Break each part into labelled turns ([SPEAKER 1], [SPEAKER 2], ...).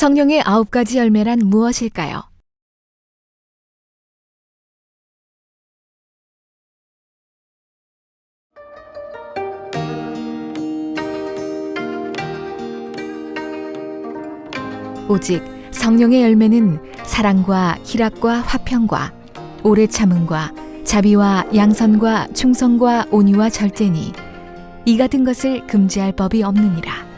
[SPEAKER 1] 성령의 9가지 열매란 무엇일까요? 오직 성령의 열매는 사랑과 희락과 화평과 오래 참음과 자비와 양선과 충성과 온유와 절제니 이 같은 것을 금지할 법이 없느니라.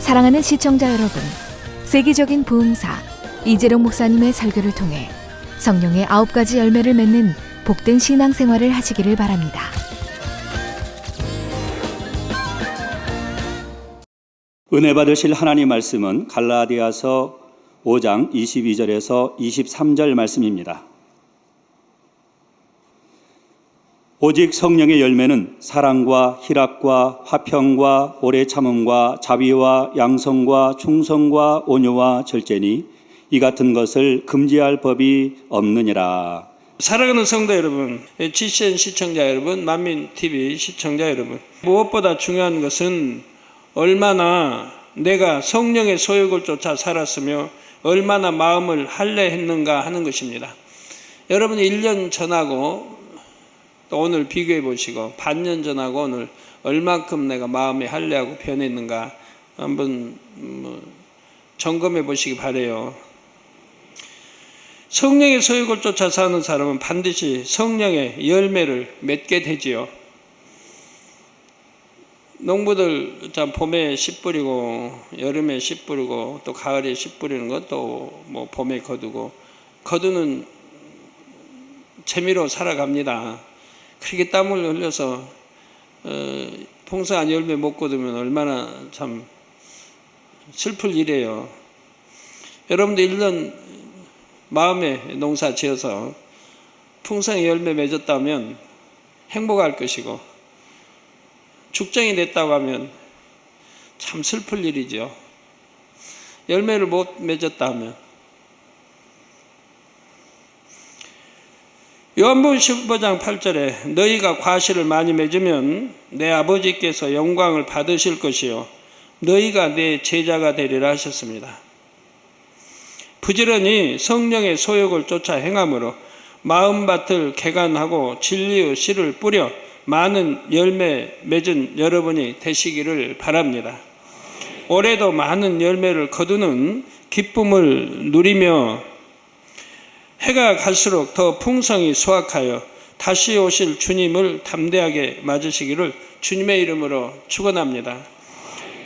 [SPEAKER 1] 사랑하는 시청자 여러분, 세계적인 부흥사 이재룡 목사님의 설교를 통해 성령의 9가지 열매를 맺는 복된 신앙생활을 하시기를 바랍니다.
[SPEAKER 2] 은혜 받으실 하나님 말씀은 갈라디아서 5장 22절에서 23절 말씀입니다. 오직 성령의 열매는 사랑과 희락과 화평과 오래 참음과 자비와 양성과 충성과 온유와 절제니 이 같은 것을 금지할 법이 없느니라.
[SPEAKER 3] 사랑하는 성도 여러분, GCN 시청자 여러분, 만민TV 시청자 여러분, 무엇보다 중요한 것은 얼마나 내가 성령의 소욕을 쫓아 살았으며 얼마나 마음을 할례했는가 하는 것입니다. 여러분이 1년 전하고 또 오늘 비교해 보시고 반년 전하고 오늘 얼만큼 내가 마음에 할례하고 변했는가 한번 점검해 보시기 바라요. 성령의 소욕을 쫓아 사는 사람은 반드시 성령의 열매를 맺게 되지요. 농부들 참 봄에 씨 뿌리고 여름에 씨 뿌리고 또 가을에 씨 뿌리는 것도 뭐 봄에 거두는 재미로 살아갑니다. 그렇게 땀을 흘려서 풍성한 열매 못 거두면 얼마나 참 슬플 일이에요. 여러분도 1년 마음에 농사 지어서 풍성한 열매 맺었다면 행복할 것이고 죽정이 됐다고 하면 참 슬플 일이죠. 열매를 못 맺었다 하면. 요한복음 15장 8절에 너희가 과실을 많이 맺으면 내 아버지께서 영광을 받으실 것이요 너희가 내 제자가 되리라 하셨습니다. 부지런히 성령의 소욕을 쫓아 행함으로 마음밭을 개간하고 진리의 씨를 뿌려 많은 열매 맺은 여러분이 되시기를 바랍니다. 올해도 많은 열매를 거두는 기쁨을 누리며 해가 갈수록 더 풍성히 수확하여 다시 오실 주님을 담대하게 맞으시기를 주님의 이름으로 축원합니다.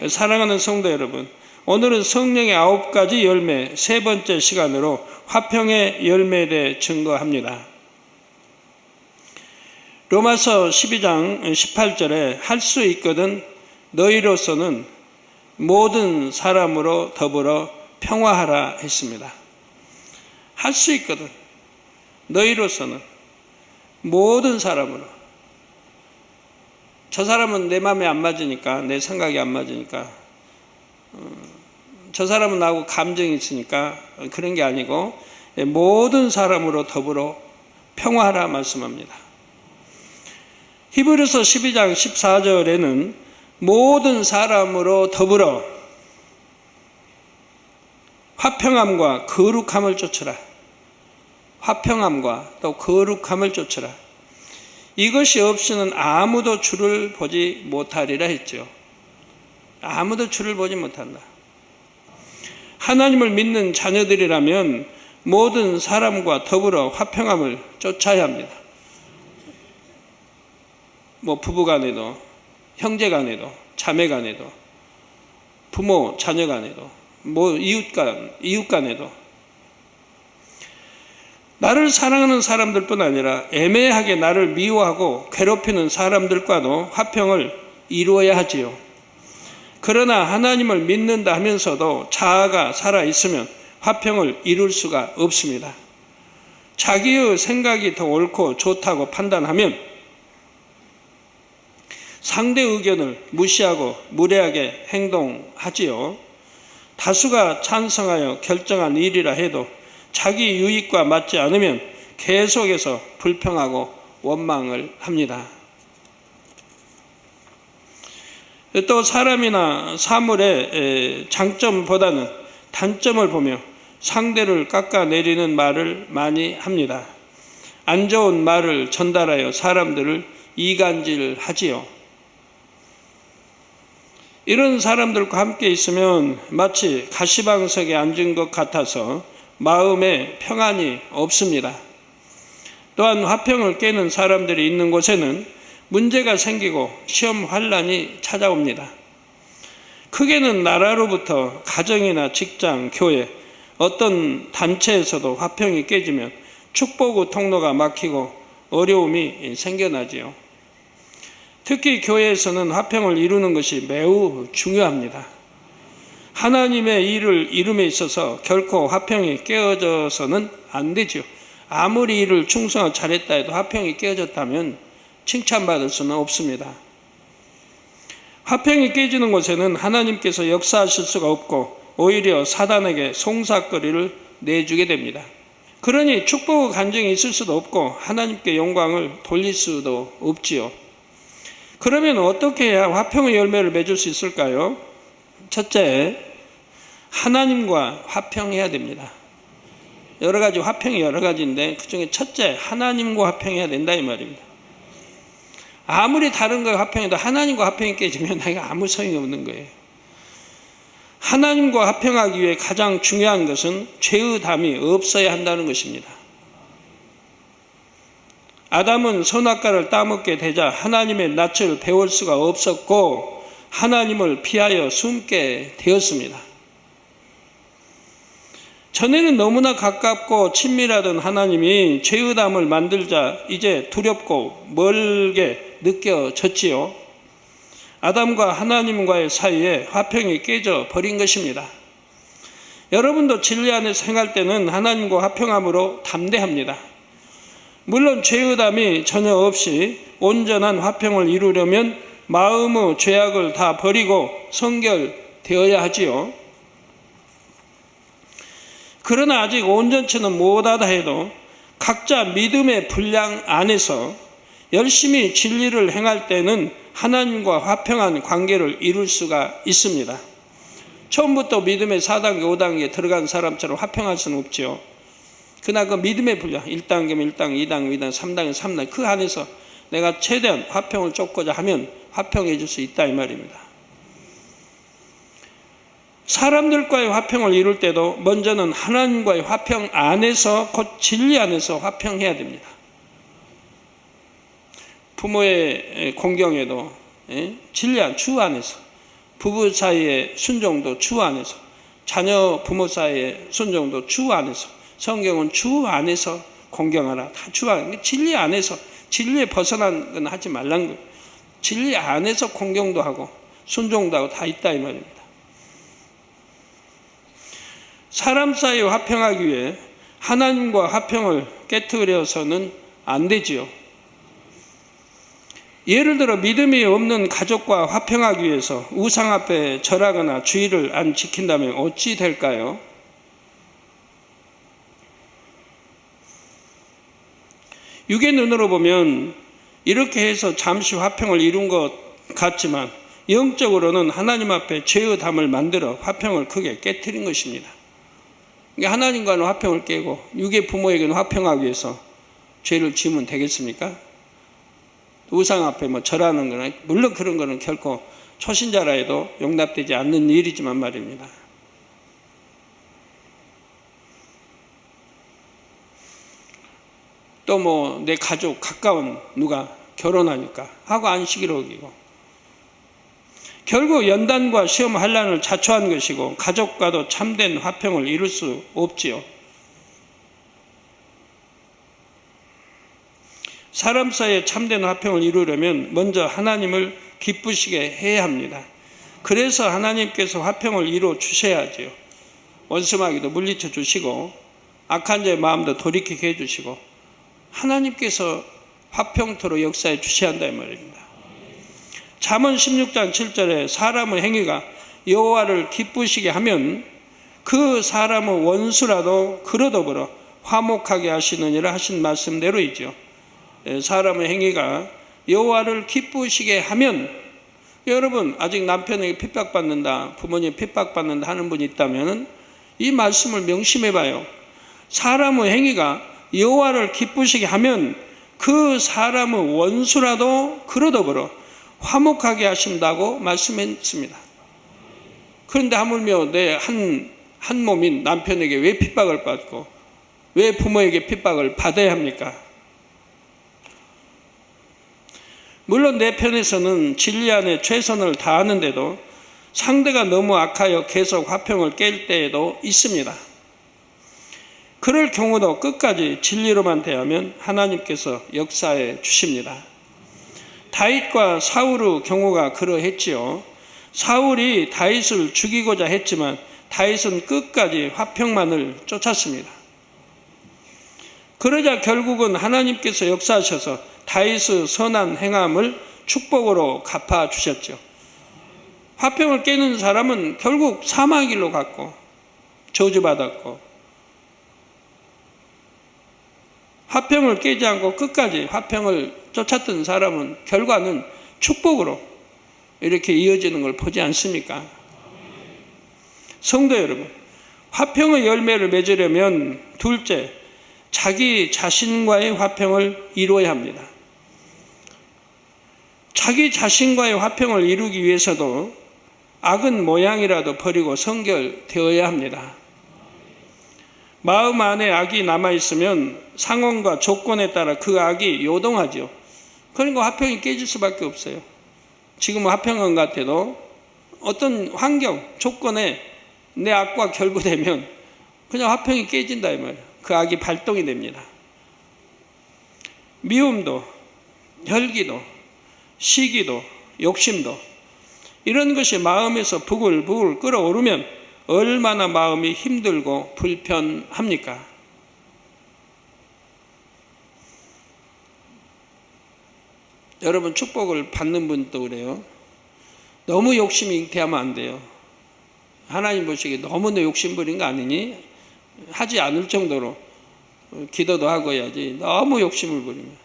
[SPEAKER 3] 사랑하는 성도 여러분, 오늘은 성령의 9가지 열매 세 번째 시간으로 화평의 열매에 대해 증거합니다. 로마서 12장 18절에 할 수 있거든 너희로서는 모든 사람으로 더불어 평화하라 했습니다. 할 수 있거든 너희로서는 모든 사람으로. 저 사람은 내 마음에 안 맞으니까, 내 생각이 안 맞으니까, 저 사람은 나하고 감정이 있으니까 그런 게 아니고 모든 사람으로 더불어 평화하라 말씀합니다. 히브리서 12장 14절에는 모든 사람으로 더불어 화평함과 거룩함을 쫓으라. 화평함과 또 거룩함을 쫓으라. 이것이 없이는 아무도 주를 보지 못하리라 했죠. 아무도 주를 보지 못한다. 하나님을 믿는 자녀들이라면 모든 사람과 더불어 화평함을 쫓아야 합니다. 뭐 부부간에도, 형제간에도, 자매간에도, 부모 자녀간에도, 뭐 이웃간에도 나를 사랑하는 사람들뿐 아니라 애매하게 나를 미워하고 괴롭히는 사람들과도 화평을 이루어야 하지요. 그러나 하나님을 믿는다 하면서도 자아가 살아있으면 화평을 이룰 수가 없습니다. 자기의 생각이 더 옳고 좋다고 판단하면 상대 의견을 무시하고 무례하게 행동하지요. 다수가 찬성하여 결정한 일이라 해도 자기 유익과 맞지 않으면 계속해서 불평하고 원망을 합니다. 또 사람이나 사물의 장점보다는 단점을 보며 상대를 깎아내리는 말을 많이 합니다. 안 좋은 말을 전달하여 사람들을 이간질하지요. 이런 사람들과 함께 있으면 마치 가시방석에 앉은 것 같아서 마음에 평안이 없습니다. 또한 화평을 깨는 사람들이 있는 곳에는 문제가 생기고 시험 환란이 찾아옵니다. 크게는 나라로부터 가정이나 직장, 교회, 어떤 단체에서도 화평이 깨지면 축복의 통로가 막히고 어려움이 생겨나지요. 특히 교회에서는 화평을 이루는 것이 매우 중요합니다. 하나님의 일을 이룸에 있어서 결코 화평이 깨어져서는 안 되죠. 아무리 일을 충성을 잘했다 해도 화평이 깨어졌다면 칭찬받을 수는 없습니다. 화평이 깨지는 곳에는 하나님께서 역사하실 수가 없고 오히려 사단에게 송사거리를 내주게 됩니다. 그러니 축복의 간증이 있을 수도 없고 하나님께 영광을 돌릴 수도 없지요. 그러면 어떻게 해야 화평의 열매를 맺을 수 있을까요? 첫째, 하나님과 화평해야 됩니다. 여러 가지 화평이 여러 가지인데 그중에 첫째, 하나님과 화평해야 된다 이 말입니다. 아무리 다른 거에 화평해도 하나님과 화평이 깨지면 내가 아무 소용이 없는 거예요. 하나님과 화평하기 위해 가장 중요한 것은 죄의 담이 없어야 한다는 것입니다. 아담은 선악과를 따먹게 되자 하나님의 낯을 배울 수가 없었고 하나님을 피하여 숨게 되었습니다. 전에는 너무나 가깝고 친밀하던 하나님이 죄의 담을 만들자 이제 두렵고 멀게 느껴졌지요. 아담과 하나님과의 사이에 화평이 깨져 버린 것입니다. 여러분도 진리 안에서 행할 때는 하나님과 화평함으로 담대합니다. 물론 죄의 담이 전혀 없이 온전한 화평을 이루려면 마음의 죄악을 다 버리고 성결되어야 하지요. 그러나 아직 온전치는 못하다 해도 각자 믿음의 분량 안에서 열심히 진리를 행할 때는 하나님과 화평한 관계를 이룰 수가 있습니다. 처음부터 믿음의 4단계, 5단계에 들어간 사람처럼 화평할 수는 없죠. 그러나 그 믿음의 분량, 1단계면 1단계, 2단계, 2단계, 3단계, 3단계 그 안에서 내가 최대한 화평을 쫓고자 하면 화평해 줄 수 있다 이 말입니다. 사람들과의 화평을 이룰 때도 먼저는 하나님과의 화평 안에서 곧 진리 안에서 화평해야 됩니다. 부모의 공경에도 진리한 주 안에서 부부 사이의 순종도 주 안에서 자녀 부모 사이의 순종도 주 안에서 성경은 주 안에서 공경하라. 다 주 안에 진리 안에서 진리에 벗어난 건 하지 말란 거예요. 진리 안에서 공경도 하고 순종도 하고 다 있다 이 말입니다. 사람 사이 화평하기 위해 하나님과 화평을 깨트려서는 안 되지요. 예를 들어 믿음이 없는 가족과 화평하기 위해서 우상 앞에 절하거나 주의를 안 지킨다면 어찌 될까요? 육의 눈으로 보면 이렇게 해서 잠시 화평을 이룬 것 같지만 영적으로는 하나님 앞에 죄의 담을 만들어 화평을 크게 깨트린 것입니다. 하나님과는 화평을 깨고 육의 부모에게는 화평하기 위해서 죄를 지으면 되겠습니까? 우상 앞에 절하는 거는 물론 그런 거는 결코 초신자라 해도 용납되지 않는 일이지만 말입니다. 또 내 가족 가까운 누가 결혼하니까 하고 안식일을 어기고 결국 연단과 시험 환란을 자초한 것이고 가족과도 참된 화평을 이룰 수 없지요. 사람 사이에 참된 화평을 이루려면 먼저 하나님을 기쁘시게 해야 합니다. 그래서 하나님께서 화평을 이루어 주셔야지요. 원수마귀도 물리쳐 주시고 악한 자의 마음도 돌이키게 해주시고 하나님께서 화평토로 역사해 주셔야 한다 이 말입니다. 잠언 16장 7절에 사람의 행위가 여호와를 기쁘시게 하면 그 사람의 원수라도 그러더불어 화목하게 하시느니라 하신 말씀대로이죠. 사람의 행위가 여호와를 기쁘시게 하면, 여러분 아직 남편에게 핍박받는다, 부모님 핍박받는다 하는 분이 있다면 이 말씀을 명심해 봐요. 사람의 행위가 여호와를 기쁘시게 하면 그 사람의 원수라도 그러더불어 화목하게 하신다고 말씀했습니다. 그런데 하물며 내 한 몸인 남편에게 왜 핍박을 받고 왜 부모에게 핍박을 받아야 합니까? 물론 내 편에서는 진리 안에 최선을 다하는데도 상대가 너무 악하여 계속 화평을 깰 때에도 있습니다. 그럴 경우도 끝까지 진리로만 대하면 하나님께서 역사해 주십니다. 다윗과 사울의 경우가 그러했지요. 사울이 다윗을 죽이고자 했지만 다윗은 끝까지 화평만을 쫓았습니다. 그러자 결국은 하나님께서 역사하셔서 다윗의 선한 행함을 축복으로 갚아주셨죠. 화평을 깨는 사람은 결국 사망의 길로 갔고 저주받았고, 화평을 깨지 않고 끝까지 화평을 쫓았던 사람은 결과는 축복으로 이렇게 이어지는 걸 보지 않습니까? 성도 여러분, 화평의 열매를 맺으려면 둘째, 자기 자신과의 화평을 이루어야 합니다. 자기 자신과의 화평을 이루기 위해서도 악은 모양이라도 버리고 성결되어야 합니다. 마음 안에 악이 남아있으면 상황과 조건에 따라 그 악이 요동하죠. 그러니까 화평이 깨질 수밖에 없어요. 지금 화평한 것 같아도 어떤 환경, 조건에 내 악과 결부되면 그냥 화평이 깨진다 이 말이에요. 그 악이 발동이 됩니다. 미움도, 혈기도, 시기도, 욕심도, 이런 것이 마음에서 부글부글 끓어오르면 얼마나 마음이 힘들고 불편합니까? 여러분 축복을 받는 분도 그래요. 너무 욕심이 잉태하면 안 돼요. 하나님 보시기에 너무 욕심부린 거 아니니? 하지 않을 정도로 기도도 하고 해야지. 너무 욕심을 부리면.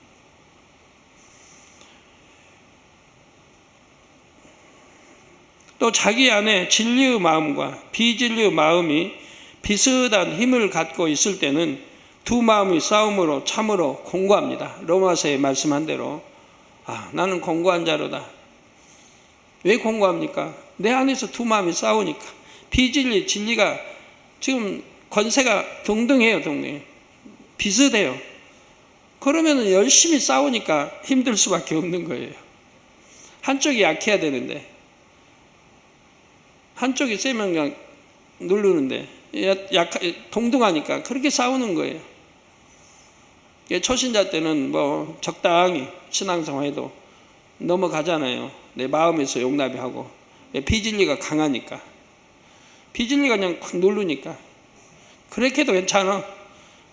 [SPEAKER 3] 또 자기 안에 진리의 마음과 비진리의 마음이 비슷한 힘을 갖고 있을 때는 두 마음이 싸움으로 참으로 공고합니다. 로마서에 말씀한 대로 나는 공고한 자로다. 왜 공고합니까? 내 안에서 두 마음이 싸우니까. 비진리, 진리가 지금 권세가 동등해요. 비슷해요. 그러면 열심히 싸우니까 힘들 수밖에 없는 거예요. 한쪽이 약해야 되는데 한쪽이 세면 그냥 누르는데 동등하니까 그렇게 싸우는 거예요. 초신자 때는 뭐 적당히 신앙생활해도 넘어가잖아요. 내 마음에서 용납이 하고. 비진리가 강하니까. 비진리가 그냥 확 누르니까. 그렇게 해도 괜찮아.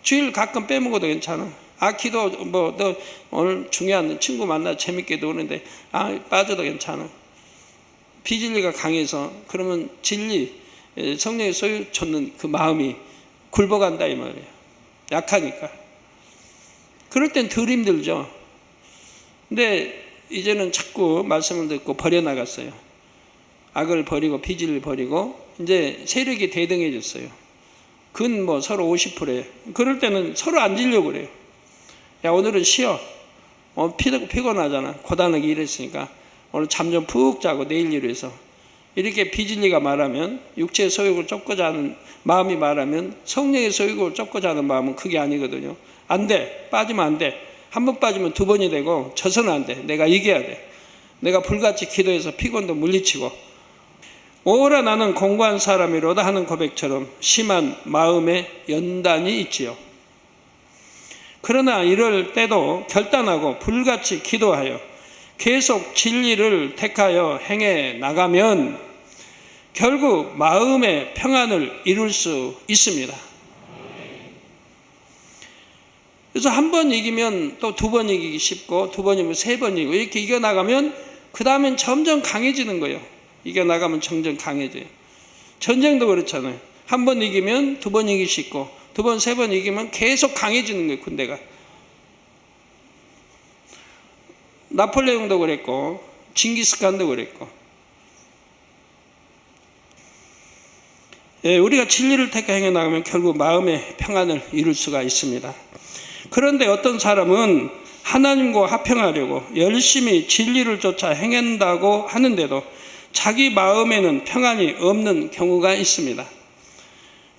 [SPEAKER 3] 주일 가끔 빼먹어도 괜찮아. 기도 너 오늘 중요한 친구 만나 재밌게 노는데 빠져도 괜찮아. 비진리가 강해서 그러면 진리, 성령의 소유 쫓는 그 마음이 굴러간다 이 말이에요. 약하니까. 그럴 땐 덜 힘들죠. 근데 이제는 자꾸 말씀을 듣고 버려나갔어요. 악을 버리고 비진리 버리고 이제 세력이 대등해졌어요. 근 뭐 서로 50%에. 그럴 때는 서로 안 지려고 그래요. 야 오늘은 쉬어. 피곤하잖아. 고단하게 일했으니까. 오늘 잠 좀 푹 자고 내일 일을 해서. 이렇게 비진리가 말하면 육체의 소욕을 쫓고자 하는 마음이 말하면 성령의 소욕을 쫓고자 하는 마음은 그게 아니거든요. 안 돼. 빠지면 안 돼. 한 번 빠지면 두 번이 되고 져서는 안 돼. 내가 이겨야 돼. 내가 불같이 기도해서 피곤도 물리치고 오라 나는 공고한 사람이로다 하는 고백처럼 심한 마음의 연단이 있지요. 그러나 이럴 때도 결단하고 불같이 기도하여 계속 진리를 택하여 행해 나가면 결국 마음의 평안을 이룰 수 있습니다. 그래서 한 번 이기면 또 두 번 이기기 쉽고, 두 번이면 세 번 이기고, 이렇게 이겨나가면 그 다음엔 점점 강해지는 거예요. 이겨나가면 점점 강해져요. 전쟁도 그렇잖아요. 한 번 이기면 두 번 이기기 쉽고, 두 번, 세 번 이기면 계속 강해지는 거예요, 군대가. 나폴레옹도 그랬고, 징기스칸도 그랬고. 예, 우리가 진리를 택해 행해 나가면 결국 마음의 평안을 이룰 수가 있습니다. 그런데 어떤 사람은 하나님과 화평하려고 열심히 진리를 쫓아 행한다고 하는데도 자기 마음에는 평안이 없는 경우가 있습니다.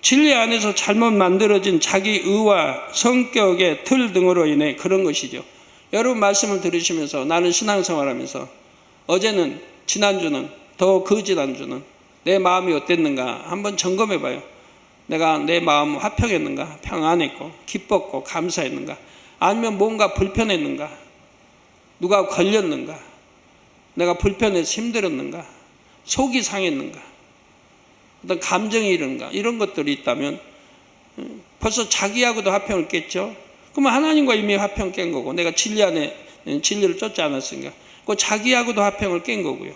[SPEAKER 3] 진리 안에서 잘못 만들어진 자기 의와 성격의 틀 등으로 인해 그런 것이죠. 여러분 말씀을 들으시면서 나는 신앙생활하면서 어제는, 지난주는, 더 그 지난주는 내 마음이 어땠는가 한번 점검해 봐요. 내가 내 마음 화평했는가, 평안했고, 기뻤고, 감사했는가, 아니면 뭔가 불편했는가, 누가 걸렸는가, 내가 불편해서 힘들었는가, 속이 상했는가, 어떤 감정이 이런가, 이런 것들이 있다면 벌써 자기하고도 화평을 깼죠. 그러면 하나님과 이미 화평 깬 거고, 내가 진리 안에 진리를 쫓지 않았으니까 그 자기하고도 화평을 깬 거고요.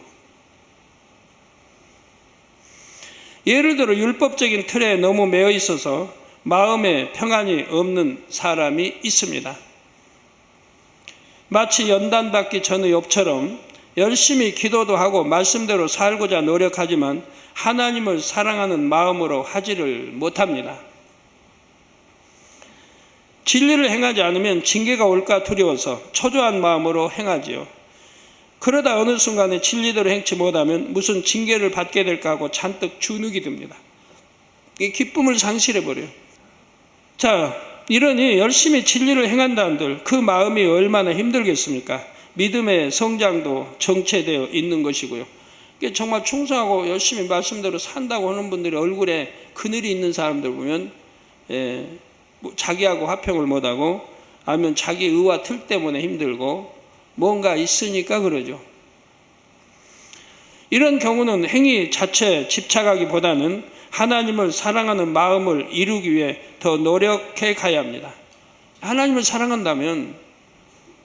[SPEAKER 3] 예를 들어 율법적인 틀에 너무 매여 있어서 마음에 평안이 없는 사람이 있습니다. 마치 연단받기 전의 욥처럼 열심히 기도도 하고 말씀대로 살고자 노력하지만 하나님을 사랑하는 마음으로 하지를 못합니다. 진리를 행하지 않으면 징계가 올까 두려워서 초조한 마음으로 행하지요. 그러다 어느 순간에 진리대로 행치 못하면 무슨 징계를 받게 될까 하고 잔뜩 주눅이 듭니다. 이 기쁨을 상실해버려요. 자, 이러니 열심히 진리를 행한다 한들 그 마음이 얼마나 힘들겠습니까? 믿음의 성장도 정체되어 있는 것이고요. 정말 충성하고 열심히 말씀대로 산다고 하는 분들의 얼굴에 그늘이 있는 사람들 보면 자기하고 화평을 못하고, 아니면 자기 의와 틀 때문에 힘들고 뭔가 있으니까 그러죠. 이런 경우는 행위 자체에 집착하기보다는 하나님을 사랑하는 마음을 이루기 위해 더 노력해 가야 합니다. 하나님을 사랑한다면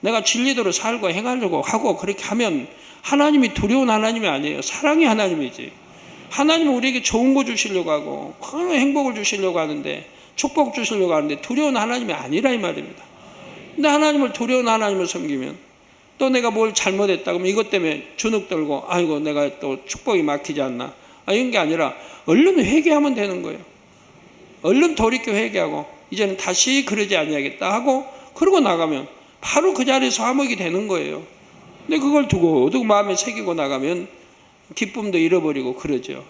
[SPEAKER 3] 내가 진리대로 살고 행하려고 하고 그렇게 하면 하나님이 두려운 하나님이 아니에요. 사랑의 하나님이지. 하나님은 우리에게 좋은 거 주시려고 하고 큰 행복을 주시려고 하는데, 축복 주시려고 하는데 두려운 하나님이 아니라 이 말입니다. 근데 하나님을 두려운 하나님을 섬기면 또 내가 뭘 잘못했다 그러면 이것 때문에 주눅 들고 아이고 내가 또 축복이 막히지 않나, 이런 게 아니라 얼른 회개하면 되는 거예요. 얼른 돌이켜 회개하고 이제는 다시 그러지 아니하겠다 하고 그러고 나가면 바로 그 자리에서 화목이 되는 거예요. 근데 그걸 두고 마음에 새기고 나가면 기쁨도 잃어버리고 그러죠.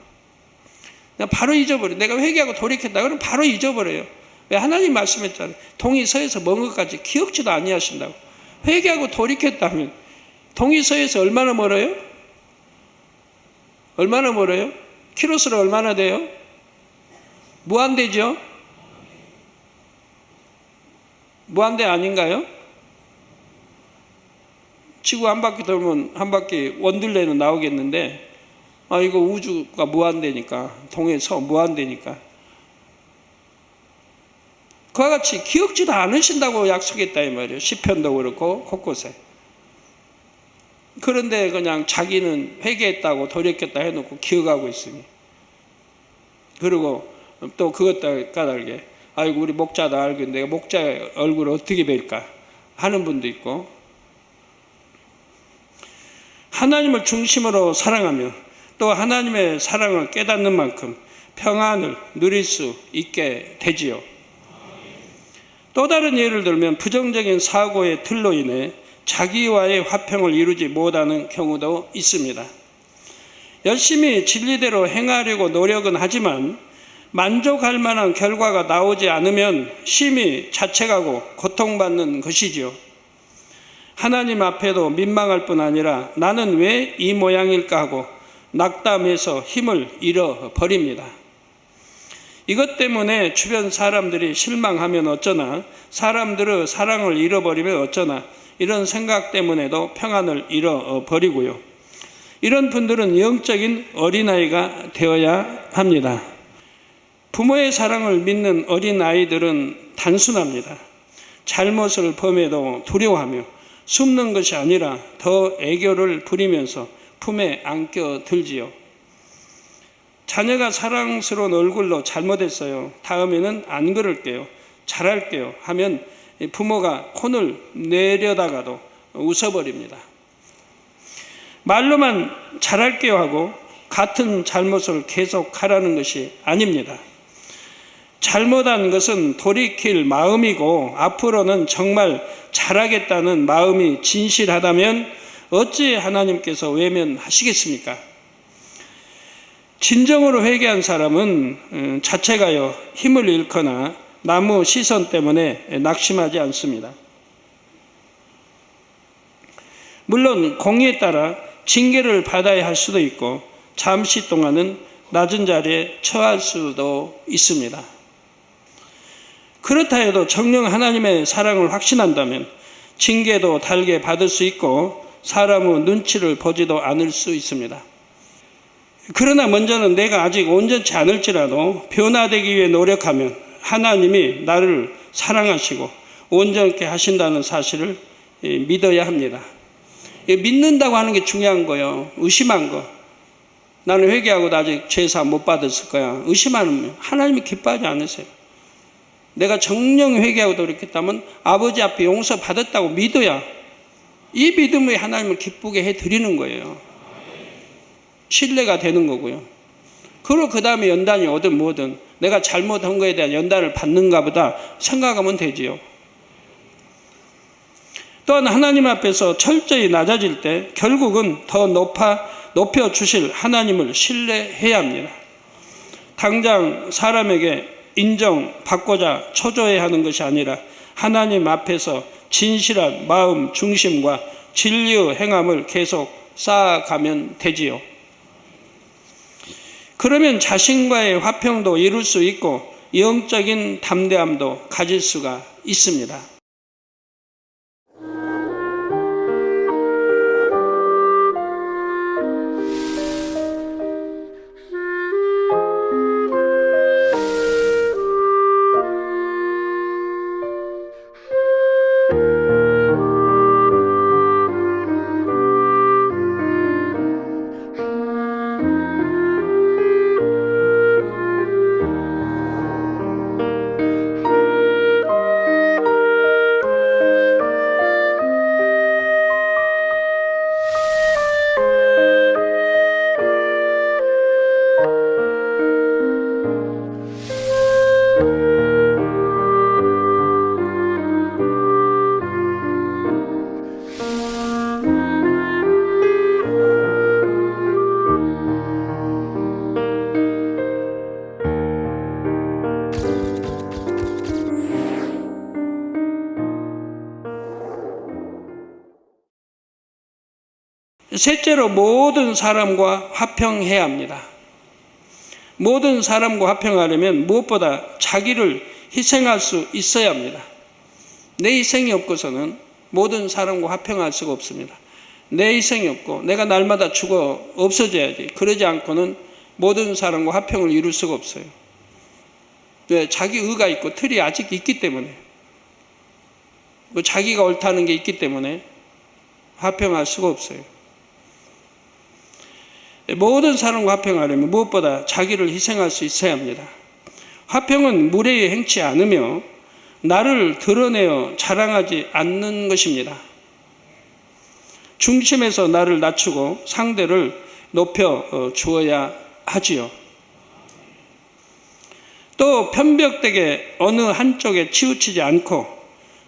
[SPEAKER 3] 바로 잊어버려. 내가 회개하고 돌이켰다 그러면 바로 잊어버려요. 왜? 하나님 말씀했잖아요. 동이 서에서 먼 것까지 기억지도 아니하신다고. 회개하고 돌이켰다면 동이 서에서 얼마나 멀어요? 얼마나 멀어요? 키로수로 얼마나 돼요? 무한대죠? 무한대 아닌가요? 지구 한 바퀴 돌면 한 바퀴 원들레는 나오겠는데, 이거 우주가 무한대니까, 동에서 무한대니까. 그와 같이 기억지도 않으신다고 약속했다 이 말이에요. 시편도 그렇고 곳곳에. 그런데 그냥 자기는 회개했다고 돌이켰다 해놓고 기억하고 있으니, 그리고 또 그것 까닭에 아이고 우리 목자도 알고 내가 목자의 얼굴을 어떻게 뵐까 하는 분도 있고, 하나님을 중심으로 사랑하며 또 하나님의 사랑을 깨닫는 만큼 평안을 누릴 수 있게 되지요. 또 다른 예를 들면 부정적인 사고의 틀로 인해 자기와의 화평을 이루지 못하는 경우도 있습니다. 열심히 진리대로 행하려고 노력은 하지만 만족할 만한 결과가 나오지 않으면 심히 자책하고 고통받는 것이지요. 하나님 앞에도 민망할 뿐 아니라 나는 왜 이 모양일까 하고 낙담해서 힘을 잃어버립니다. 이것 때문에 주변 사람들이 실망하면 어쩌나, 사람들의 사랑을 잃어버리면 어쩌나, 이런 생각 때문에도 평안을 잃어버리고요. 이런 분들은 영적인 어린아이가 되어야 합니다. 부모의 사랑을 믿는 어린아이들은 단순합니다. 잘못을 범해도 두려워하며 숨는 것이 아니라 더 애교를 부리면서 품에 안겨들지요. 자녀가 사랑스러운 얼굴로 잘못했어요. 다음에는 안 그럴게요. 잘할게요. 하면 부모가 콘을 내려다가도 웃어버립니다. 말로만 잘할게요 하고 같은 잘못을 계속하라는 것이 아닙니다. 잘못한 것은 돌이킬 마음이고 앞으로는 정말 잘하겠다는 마음이 진실하다면 어찌 하나님께서 외면하시겠습니까? 진정으로 회개한 사람은 자체가요 힘을 잃거나 남의 시선 때문에 낙심하지 않습니다. 물론 공의에 따라 징계를 받아야 할 수도 있고 잠시 동안은 낮은 자리에 처할 수도 있습니다. 그렇다 해도 정녕 하나님의 사랑을 확신한다면 징계도 달게 받을 수 있고 사람의 눈치를 보지도 않을 수 있습니다. 그러나 먼저는 내가 아직 온전치 않을지라도 변화되기 위해 노력하면 하나님이 나를 사랑하시고 온전케 하신다는 사실을 믿어야 합니다. 믿는다고 하는 게 중요한 거예요. 의심한 거. 나는 회개하고도 아직 죄사함 못 받았을 거야. 의심하는 하나님이 기뻐하지 않으세요. 내가 정령 회개하고 돌이켰다면 아버지 앞에 용서받았다고 믿어야 이 믿음이 하나님을 기쁘게 해드리는 거예요. 신뢰가 되는 거고요. 그리고 그 다음에 연단이 오든 뭐든 내가 잘못한 거에 대한 연단을 받는가 보다 생각하면 되지요. 또한 하나님 앞에서 철저히 낮아질 때 결국은 더 높여주실 하나님을 신뢰해야 합니다. 당장 사람에게 인정받고자 초조해 하는 것이 아니라 하나님 앞에서 진실한 마음 중심과 진리의 행함을 계속 쌓아가면 되지요. 그러면 자신과의 화평도 이룰 수 있고 영적인 담대함도 가질 수가 있습니다. 셋째로 모든 사람과 화평해야 합니다. 모든 사람과 화평하려면 무엇보다 자기를 희생할 수 있어야 합니다. 내 희생이 없고서는 모든 사람과 화평할 수가 없습니다. 내 희생이 없고 내가 날마다 죽어 없어져야지. 그러지 않고는 모든 사람과 화평을 이룰 수가 없어요. 왜? 자기 의가 있고 틀이 아직 있기 때문에, 자기가 옳다는 게 있기 때문에 화평할 수가 없어요. 모든 사람과 화평하려면 무엇보다 자기를 희생할 수 있어야 합니다. 화평은 무례히 행치 않으며 나를 드러내어 자랑하지 않는 것입니다. 중심에서 나를 낮추고 상대를 높여 주어야 하지요. 또 편벽되게 어느 한쪽에 치우치지 않고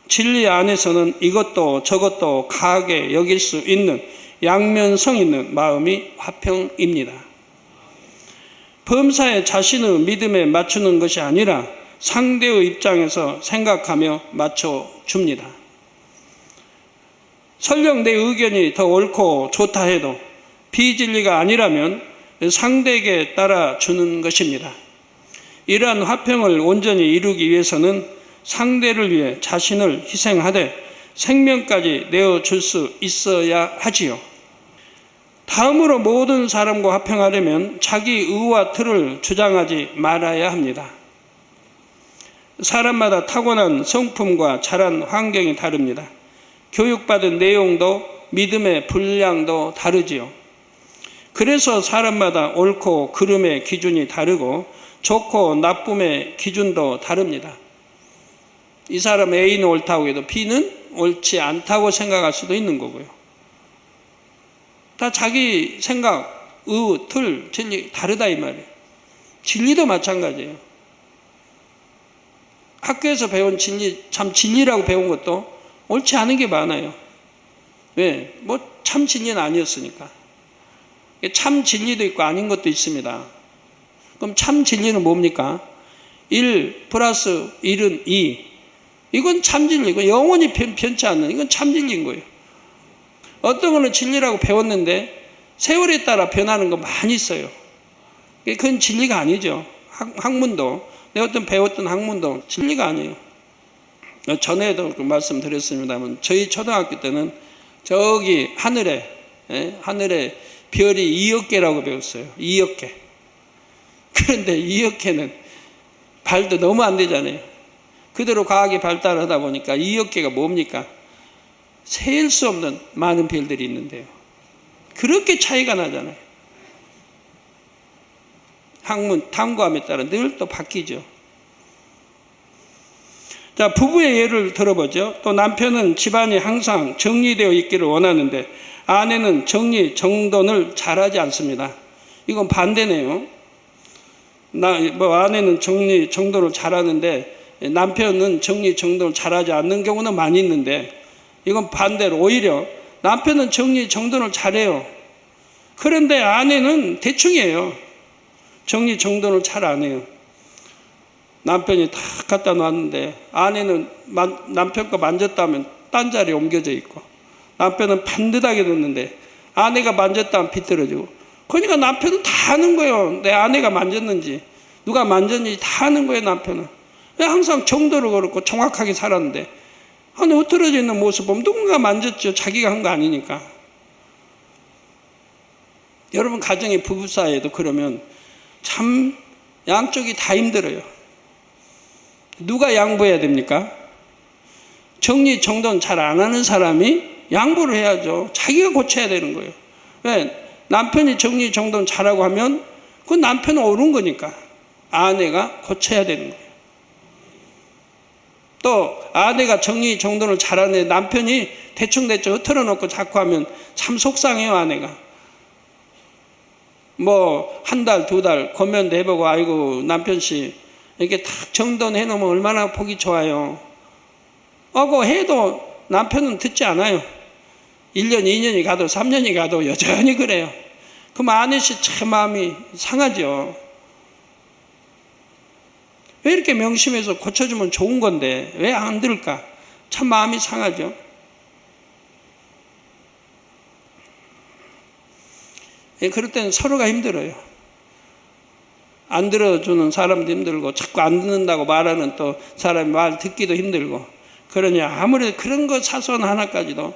[SPEAKER 3] 진리 안에서는 이것도 저것도 가하게 여길 수 있는 양면성 있는 마음이 화평입니다. 범사에 자신의 믿음에 맞추는 것이 아니라 상대의 입장에서 생각하며 맞춰줍니다. 설령 내 의견이 더 옳고 좋다 해도 비진리가 아니라면 상대에게 따라주는 것입니다. 이러한 화평을 온전히 이루기 위해서는 상대를 위해 자신을 희생하되 생명까지 내어줄 수 있어야 하지요. 다음으로 모든 사람과 화평하려면 자기 의와 틀을 주장하지 말아야 합니다. 사람마다 타고난 성품과 자란 환경이 다릅니다. 교육받은 내용도 믿음의 분량도 다르지요. 그래서 사람마다 옳고 그름의 기준이 다르고 좋고 나쁨의 기준도 다릅니다. 이 사람 A는 옳다고 해도 B는 옳지 않다고 생각할 수도 있는 거고요. 다 자기 생각, 의, 틀, 진리 다르다 이 말이에요. 진리도 마찬가지예요. 학교에서 배운 진리, 참 진리라고 배운 것도 옳지 않은 게 많아요. 왜? 뭐 참 진리는 아니었으니까. 참 진리도 있고 아닌 것도 있습니다. 그럼 참 진리는 뭡니까? 1 플러스 1은 2. 이건 참 진리고 영원히 변치 않는 이건 참 진리인 거예요. 어떤 거는 진리라고 배웠는데 세월에 따라 변하는 거 많이 있어요. 그건 진리가 아니죠. 학문도 내가 어떤 배웠던 학문도 진리가 아니에요. 전에도 말씀드렸습니다만 저희 초등학교 때는 저기 하늘에 별이 2억 개라고 배웠어요. 2억 개. 그런데 2억 개는 발도 너무 안 되잖아요. 그대로 과학이 발달하다 보니까 2억 개가 뭡니까? 셀 수 없는 많은 별들이 있는데요. 그렇게 차이가 나잖아요. 학문 탐구함에 따라 늘 또 바뀌죠. 자, 부부의 예를 들어보죠. 또 남편은 집안이 항상 정리되어 있기를 원하는데 아내는 정리 정돈을 잘하지 않습니다. 이건 반대네요. 아내는 정리 정돈을 잘하는데 남편은 정리 정돈을 잘하지 않는 경우는 많이 있는데 이건 반대로 오히려 남편은 정리 정돈을 잘해요. 그런데 아내는 대충이에요. 정리 정돈을 잘 안 해요. 남편이 다 갖다 놨는데 아내는 남편 거 만졌다 하면 딴 자리에 옮겨져 있고 남편은 반듯하게 뒀는데 아내가 만졌다 하면 비틀어지고 그러니까 남편은 다 아는 거예요. 내 아내가 만졌는지 누가 만졌는지 다 아는 거예요. 남편은. 왜 항상 정도를 그렇고 정확하게 살았는데 아니 흐트러져 있는 모습 보면 누군가 만졌죠. 자기가 한 거 아니니까. 여러분 가정의 부부 사이에도 그러면 참 양쪽이 다 힘들어요. 누가 양보해야 됩니까? 정리정돈 잘 안 하는 사람이 양보를 해야죠. 자기가 고쳐야 되는 거예요. 왜? 남편이 정리정돈 잘하고 하면 그건 남편은 옳은 거니까 아내가 고쳐야 되는 거예요. 또 아내가 정리정돈을 잘하는데 남편이 대충대충 흐트러 놓고 자꾸 하면 참 속상해요. 아내가. 뭐 한 달, 두 달 고면도 해보고 아이고 남편씨 이렇게 딱 정돈해 놓으면 얼마나 보기 좋아요. 그거 해도 남편은 듣지 않아요. 1년, 2년이 가도 3년이 가도 여전히 그래요. 그럼 아내씨 참 마음이 상하죠. 왜 이렇게 명심해서 고쳐주면 좋은 건데 왜 안 들을까? 참 마음이 상하죠. 그럴 때는 서로가 힘들어요. 안 들어주는 사람도 힘들고 자꾸 안 듣는다고 말하는 또 사람이 말 듣기도 힘들고 그러냐 아무래도 그런 거 사소한 하나까지도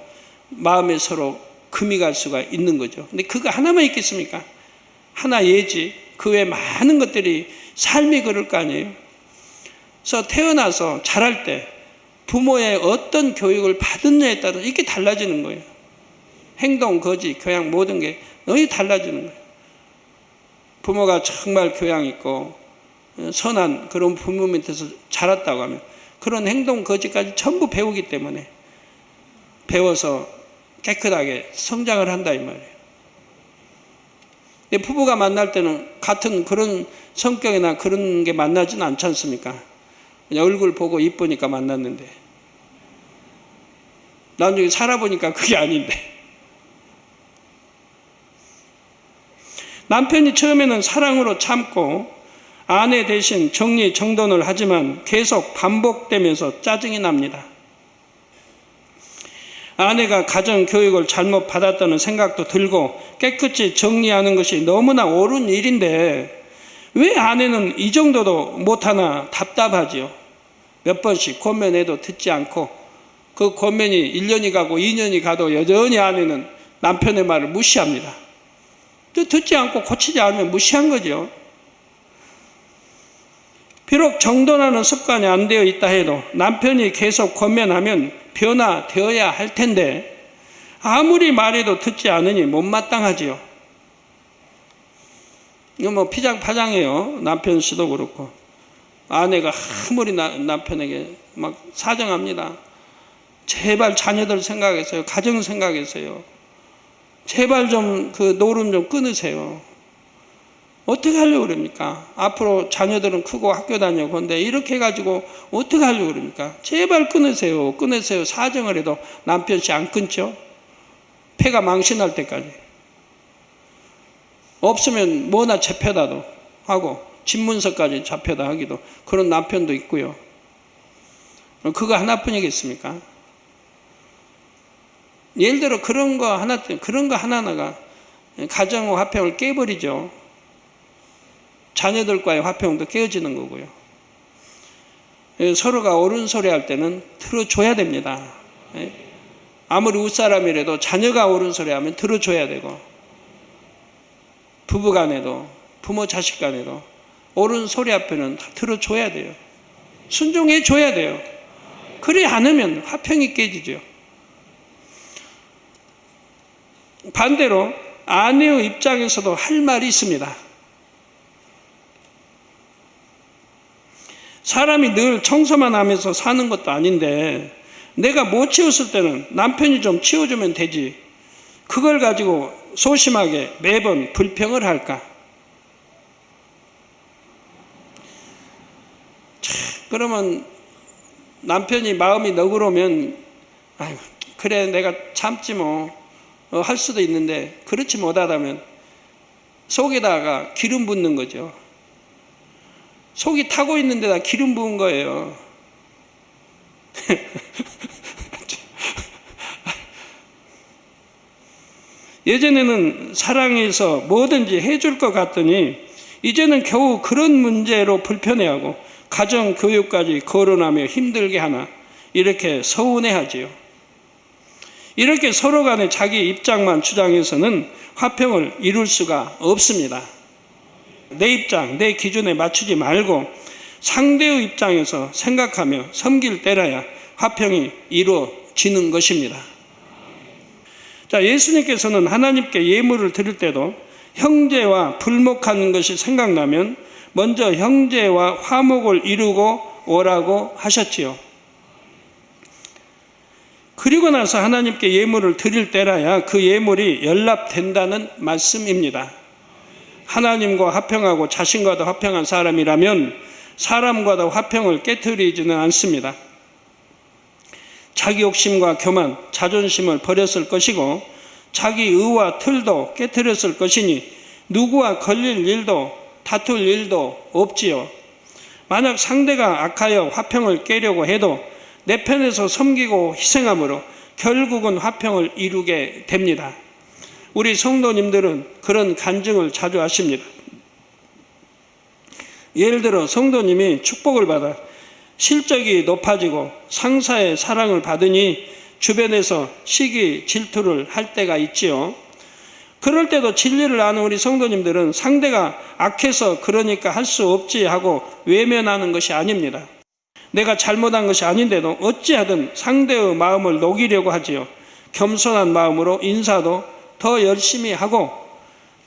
[SPEAKER 3] 마음에 서로 금이 갈 수가 있는 거죠. 근데 그거 하나만 있겠습니까? 하나 예지 그 외에 많은 것들이 삶이 그럴 거 아니에요. 그래서 태어나서 자랄 때 부모의 어떤 교육을 받았냐에 따라 이렇게 달라지는 거예요. 행동, 거지, 교양 모든 게 너무 달라지는 거예요. 부모가 정말 교양 있고 선한 그런 부모 밑에서 자랐다고 하면 그런 행동, 거지까지 전부 배우기 때문에 배워서 깨끗하게 성장을 한다 이 말이에요. 부부가 만날 때는 같은 그런 성격이나 그런 게 만나지는 않지 않습니까? 그냥 얼굴 보고 이쁘니까 만났는데 나중에 살아보니까 그게 아닌데 남편이 처음에는 사랑으로 참고 아내 대신 정리정돈을 하지만 계속 반복되면서 짜증이 납니다. 아내가 가정교육을 잘못 받았다는 생각도 들고 깨끗이 정리하는 것이 너무나 옳은 일인데 왜 아내는 이 정도도 못하나 답답하지요. 몇 번씩 권면해도 듣지 않고 그 권면이 1년이 가고 2년이 가도 여전히 아내는 남편의 말을 무시합니다. 또 듣지 않고 고치지 않으면 무시한 거죠. 비록 정돈하는 습관이 안 되어 있다 해도 남편이 계속 권면하면 변화되어야 할 텐데 아무리 말해도 듣지 않으니 못마땅하지요. 이거 뭐 피장파장해요. 남편 씨도 그렇고. 아내가 아무리 남편에게 막 사정합니다. 제발 자녀들 생각해서요. 가정 생각해서요. 제발 좀 그 노름 좀 끊으세요. 어떻게 하려고 그럽니까? 앞으로 자녀들은 크고 학교 다녀. 근데 이렇게 해가지고 어떻게 하려고 그럽니까? 제발 끊으세요. 끊으세요. 사정을 해도 남편 씨 안 끊죠? 폐가 망신할 때까지. 없으면 뭐나 잡혀다도 하고 집문서까지 잡혀다 하기도 그런 남편도 있고요. 그거 하나뿐이겠습니까? 예를 들어 그런 거 하나하나가 가정 화평을 깨버리죠. 자녀들과의 화평도 깨어지는 거고요. 서로가 옳은 소리 할 때는 들어줘야 됩니다. 아무리 윗사람이라도 자녀가 옳은 소리 하면 들어줘야 되고, 부부간에도 부모 자식 간에도 옳은 소리 앞에는 다 들어줘야 돼요. 순종해 줘야 돼요. 그래 않으면 화평이 깨지죠. 반대로 아내의 입장에서도 할 말이 있습니다. 사람이 늘 청소만 하면서 사는 것도 아닌데 내가 못 치웠을 때는 남편이 좀 치워주면 되지. 그걸 가지고 소심하게 매번 불평을 할까? 그러면 남편이 마음이 너그러우면 아이고, 그래 내가 참지 뭐 할 수도 있는데 그렇지 못하다면 속에다가 기름 붓는 거죠. 속이 타고 있는 데다 기름 부은 거예요. 예전에는 사랑해서 뭐든지 해줄 것 같더니 이제는 겨우 그런 문제로 불편해하고 가정 교육까지 거론하며 힘들게 하나 이렇게 서운해하지요. 이렇게 서로 간에 자기 입장만 주장해서는 화평을 이룰 수가 없습니다. 내 입장, 내 기준에 맞추지 말고 상대의 입장에서 생각하며 섬길 때라야 화평이 이루어지는 것입니다. 자, 예수님께서는 하나님께 예물을 드릴 때도 형제와 불목하는 것이 생각나면 먼저 형제와 화목을 이루고 오라고 하셨지요. 그리고 나서 하나님께 예물을 드릴 때라야 그 예물이 연락된다는 말씀입니다. 하나님과 화평하고 자신과도 화평한 사람이라면 사람과도 화평을 깨트리지는 않습니다. 자기 욕심과 교만, 자존심을 버렸을 것이고 자기 의와 틀도 깨트렸을 것이니 누구와 걸릴 일도 다툴 일도 없지요. 만약 상대가 악하여 화평을 깨려고 해도 내 편에서 섬기고 희생함으로 결국은 화평을 이루게 됩니다. 우리 성도님들은 그런 간증을 자주 하십니다. 예를 들어 성도님이 축복을 받아 실적이 높아지고 상사의 사랑을 받으니 주변에서 시기 질투를 할 때가 있지요. 그럴 때도 진리를 아는 우리 성도님들은 상대가 악해서 그러니까 할 수 없지 하고 외면하는 것이 아닙니다. 내가 잘못한 것이 아닌데도 어찌하든 상대의 마음을 녹이려고 하지요. 겸손한 마음으로 인사도 더 열심히 하고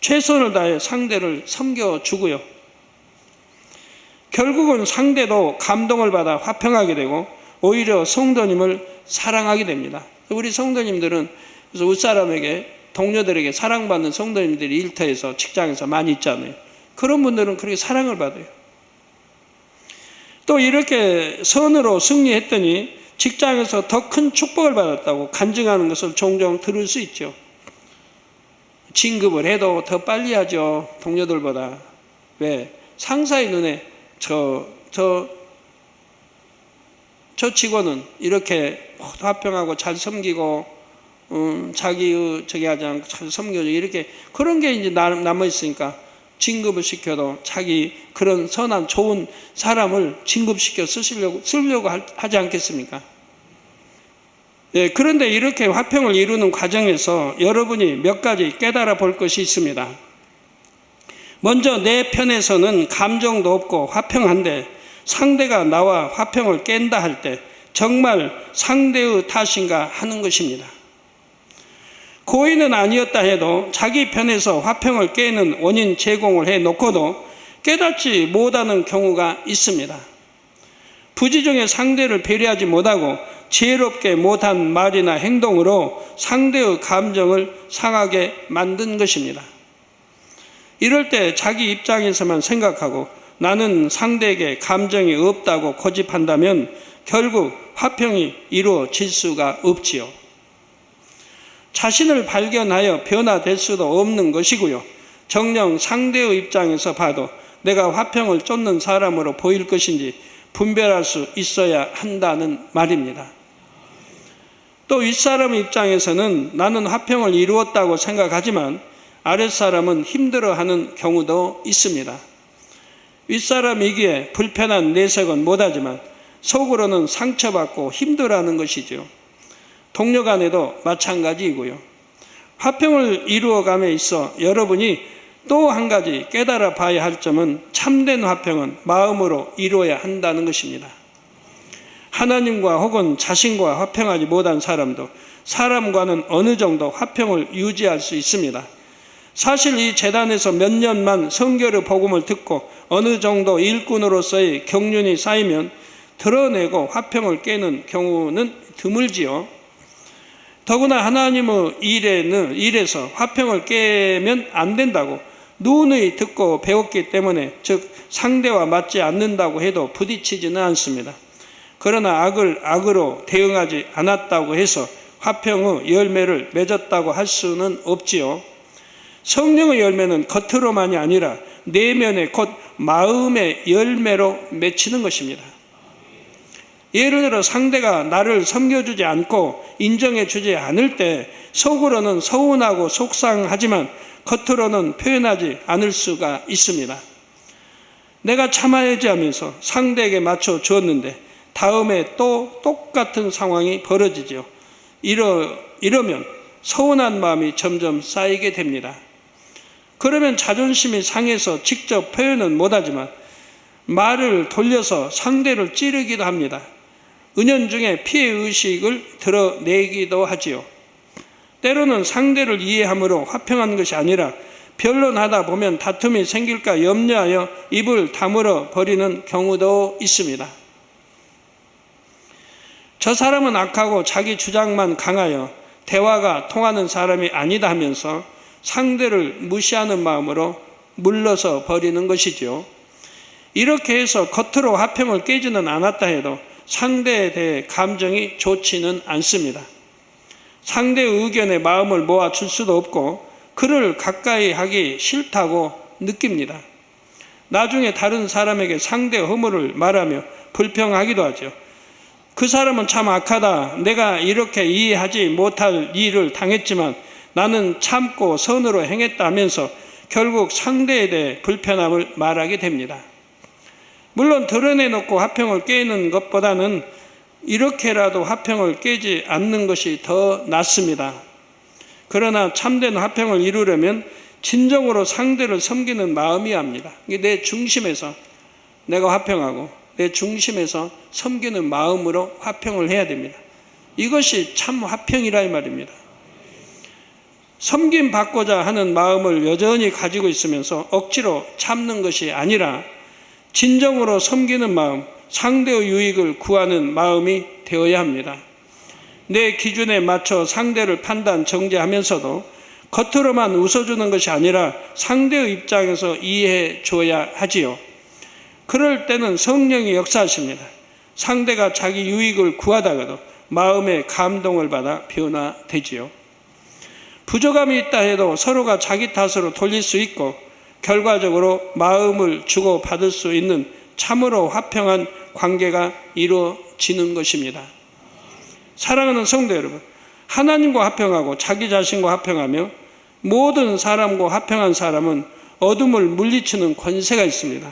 [SPEAKER 3] 최선을 다해 상대를 섬겨주고요. 결국은 상대도 감동을 받아 화평하게 되고 오히려 성도님을 사랑하게 됩니다. 우리 성도님들은 그래서 윗사람에게 동료들에게 사랑받는 성도님들이 일터에서 직장에서 많이 있잖아요. 그런 분들은 그렇게 사랑을 받아요. 또 이렇게 선으로 승리했더니 직장에서 더 큰 축복을 받았다고 간증하는 것을 종종 들을 수 있죠. 진급을 해도 더 빨리 하죠. 동료들보다. 왜? 상사의 눈에 저 직원은 이렇게 화평하고 잘 섬기고 자기의 저기 하지 않고 잘 섬겨줘 이렇게 그런 게 이제 남아 있으니까 진급을 시켜도 자기 그런 선한 좋은 사람을 진급시켜 쓰려고 하지 않겠습니까? 예, 그런데 이렇게 화평을 이루는 과정에서 여러분이 몇 가지 깨달아 볼 것이 있습니다. 먼저 내 편에서는 감정도 없고 화평한데 상대가 나와 화평을 깬다 할 때 정말 상대의 탓인가 하는 것입니다. 고의는 아니었다 해도 자기 편에서 화평을 깨는 원인 제공을 해놓고도 깨닫지 못하는 경우가 있습니다. 부지중에 상대를 배려하지 못하고 지혜롭게 못한 말이나 행동으로 상대의 감정을 상하게 만든 것입니다. 이럴 때 자기 입장에서만 생각하고 나는 상대에게 감정이 없다고 고집한다면 결국 화평이 이루어질 수가 없지요. 자신을 발견하여 변화될 수도 없는 것이고요. 정녕 상대의 입장에서 봐도 내가 화평을 쫓는 사람으로 보일 것인지 분별할 수 있어야 한다는 말입니다. 또 윗사람의 입장에서는 나는 화평을 이루었다고 생각하지만 아랫사람은 힘들어하는 경우도 있습니다. 윗사람이기에 불편한 내색은 못하지만 속으로는 상처받고 힘들어하는 것이죠. 동료 간에도 마찬가지이고요. 화평을 이루어감에 있어 여러분이 또 한 가지 깨달아 봐야 할 점은 참된 화평은 마음으로 이루어야 한다는 것입니다. 하나님과 혹은 자신과 화평하지 못한 사람도 사람과는 어느 정도 화평을 유지할 수 있습니다. 사실 이 재단에서 몇 년만 성결의 복음을 듣고 어느 정도 일꾼으로서의 경륜이 쌓이면 드러내고 화평을 깨는 경우는 드물지요. 더구나 하나님의 일에서 화평을 깨면 안 된다고 누누이 듣고 배웠기 때문에 즉 상대와 맞지 않는다고 해도 부딪히지는 않습니다. 그러나 악을 악으로 대응하지 않았다고 해서 화평의 열매를 맺었다고 할 수는 없지요. 성령의 열매는 겉으로만이 아니라 내면의 곧 마음의 열매로 맺히는 것입니다. 예를 들어 상대가 나를 섬겨주지 않고 인정해주지 않을 때 속으로는 서운하고 속상하지만 겉으로는 표현하지 않을 수가 있습니다. 내가 참아야지 하면서 상대에게 맞춰 주었는데 다음에 또 똑같은 상황이 벌어지죠. 이러면 서운한 마음이 점점 쌓이게 됩니다. 그러면 자존심이 상해서 직접 표현은 못하지만 말을 돌려서 상대를 찌르기도 합니다. 은연중에 피해의식을 드러내기도 하지요. 때로는 상대를 이해함으로 화평한 것이 아니라 변론하다 보면 다툼이 생길까 염려하여 입을 다물어 버리는 경우도 있습니다. 저 사람은 악하고 자기 주장만 강하여 대화가 통하는 사람이 아니다 하면서 상대를 무시하는 마음으로 물러서 버리는 것이죠. 이렇게 해서 겉으로 화평을 깨지는 않았다 해도 상대에 대해 감정이 좋지는 않습니다. 상대의 의견에 마음을 모아줄 수도 없고 그를 가까이 하기 싫다고 느낍니다. 나중에 다른 사람에게 상대의 허물을 말하며 불평하기도 하죠. 그 사람은 참 악하다. 내가 이렇게 이해하지 못할 일을 당했지만 나는 참고 선으로 행했다면서 결국 상대에 대해 불편함을 말하게 됩니다. 물론 드러내놓고 화평을 깨는 것보다는 이렇게라도 화평을 깨지 않는 것이 더 낫습니다. 그러나 참된 화평을 이루려면 진정으로 상대를 섬기는 마음이어야 합니다. 내 중심에서 내가 화평하고 내 중심에서 섬기는 마음으로 화평을 해야 됩니다. 이것이 참 화평이라 이 말입니다. 섬김 받고자 하는 마음을 여전히 가지고 있으면서 억지로 참는 것이 아니라 진정으로 섬기는 마음, 상대의 유익을 구하는 마음이 되어야 합니다. 내 기준에 맞춰 상대를 판단, 정죄하면서도 겉으로만 웃어주는 것이 아니라 상대의 입장에서 이해해 줘야 하지요. 그럴 때는 성령이 역사하십니다. 상대가 자기 유익을 구하다가도 마음의 감동을 받아 변화되지요. 부족함이 있다 해도 서로가 자기 탓으로 돌릴 수 있고 결과적으로 마음을 주고 받을 수 있는 참으로 화평한 관계가 이루어지는 것입니다. 사랑하는 성도 여러분, 하나님과 화평하고 자기 자신과 화평하며 모든 사람과 화평한 사람은 어둠을 물리치는 권세가 있습니다.